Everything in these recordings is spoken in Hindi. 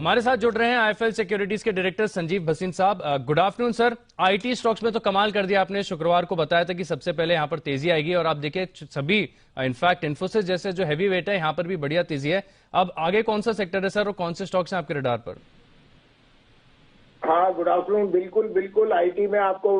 हमारे साथ जुड़ रहे हैं आईएफएल सिक्योरिटीज के डायरेक्टर संजीव भसीन साहब। Good afternoon sir. IT stocks में तो कमाल कर दिया आपने। शुक्रवार को बताया था कि सबसे पहले यहां पर तेजी आएगी और आप देखिए सभी इनफैक्ट इन्फोसिस जैसे जो हैवी वेट है यहां पर भी बढ़िया तेजी है। अब आगे कौन सा सेक्टर है सर और कौन से स्टॉक्स हैं आपके रडार पर? हाँ, गुड आफ्टरनून। बिल्कुल बिल्कुल, आईटी में आपको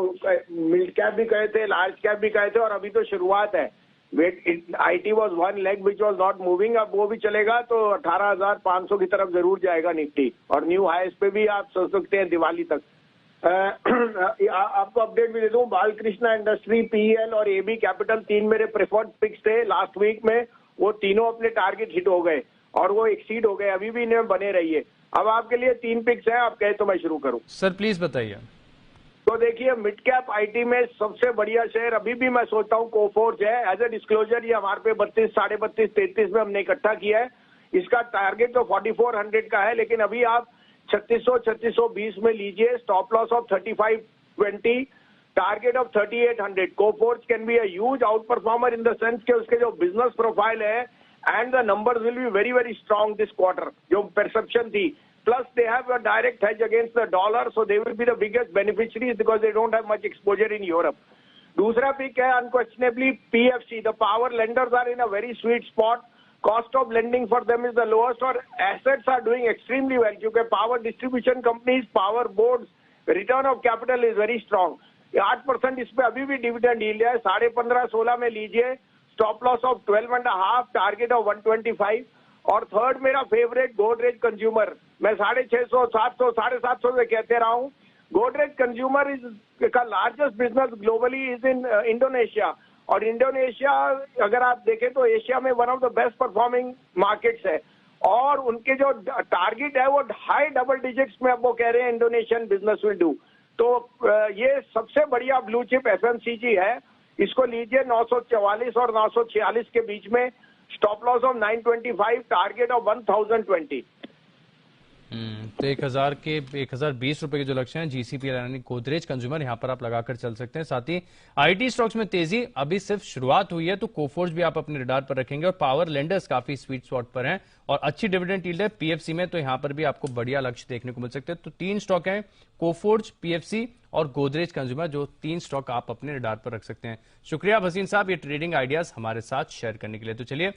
मिड कैप भी कहे थे, लार्ज कैप भी कहे थे और अभी तो शुरुआत है। Wait it was one leg which was not moving, अब वो भी चलेगा तो 18,500 की तरफ जरूर जाएगा निफ्टी और न्यू हाईस पे भी आप सोच सकते हैं दिवाली तक। आपको अपडेट भी दे दूं, बालकृष्णा इंडस्ट्री, पीएल और एबी कैपिटल तीन मेरे प्रेफर्ड पिक्स थे लास्ट वीक में। वो तीनों अपने टारगेट हिट हो गए और वो एक्सीड हो गए, अभी भी इन्हें बने रहिए। अब आपके लिए तीन पिक्स हैं, आप कहे तो मैं शुरू करूं? सर प्लीज बताइए। तो देखिए, मिड कैप आईटी में सबसे बढ़िया शेयर अभी भी मैं सोचता हूँ कोफोर्ज है। एज ए डिस्क्लोजर ये हमारे पे 32, 32.5, 33 में हमने इकट्ठा किया है। इसका टारगेट तो 4400 का है, लेकिन अभी आप 3600, 3620 में लीजिए। Stop loss of 3520, target of 3800। Coforge can be a huge out performer in the sense के उसके जो बिजनेस प्रोफाइल है and the numbers will be very very strong this quarter, जो परसेप्शन थी। Plus, they have a direct hedge against the dollar, so they will be the biggest beneficiaries because they don't have much exposure in Europe. दूसरा पिक है unquestionably PFC. The power lenders are in a very sweet spot. Cost of lending for them is the lowest और assets are doing extremely well क्योंकि power distribution companies, power boards, return of capital is very strong. 8% इस पे अभी भी डिविडेंड yield है। 15.5-16 में लीजिए। Stop loss of 12.5, target of 125। और थर्ड मेरा फेवरेट गोदरेज कंज्यूमर, मैं 650, 700, 750 से कहते रहा हूँ। गोदरेज कंज्यूमर इज का largest business globally is in Indonesia और इंडोनेशिया अगर आप देखें तो एशिया में one of the best performing markets है और उनके जो टारगेट है वो हाई डबल डिजिट्स में अब वो कह रहे हैं इंडोनेशियन बिजनेस विल डू। तो ये सबसे बढ़िया ब्लू चिप एफएमसीजी है। इसको लीजिए 944 और 946 के बीच में। Stop loss of 925, target of 1020। तो 1020 रुपए के जो लक्ष्य हैं जीसीपी यानी गोदरेज कंज्यूमर, यहां पर आप लगाकर चल सकते हैं। साथ ही आईटी स्टॉक्स में तेजी अभी सिर्फ शुरुआत हुई है तो कोफोर्ज भी आप अपने रडार पर रखेंगे और पावर लेंडर्स काफी स्वीट स्पॉट पर हैं और अच्छी डिविडेंड यील्ड है पीएफसी में, तो यहां पर भी आपको बढ़िया लक्ष्य देखने को मिल सकते हैं। तो तीन स्टॉक हैं, कोफोर्ज, पीएफसी और गोदरेज कंज्यूमर, जो तीन स्टॉक आप अपने रडार पर रख सकते हैं। शुक्रिया भसीन साहब ये ट्रेडिंग आइडियाज हमारे साथ शेयर करने के लिए। तो चलिए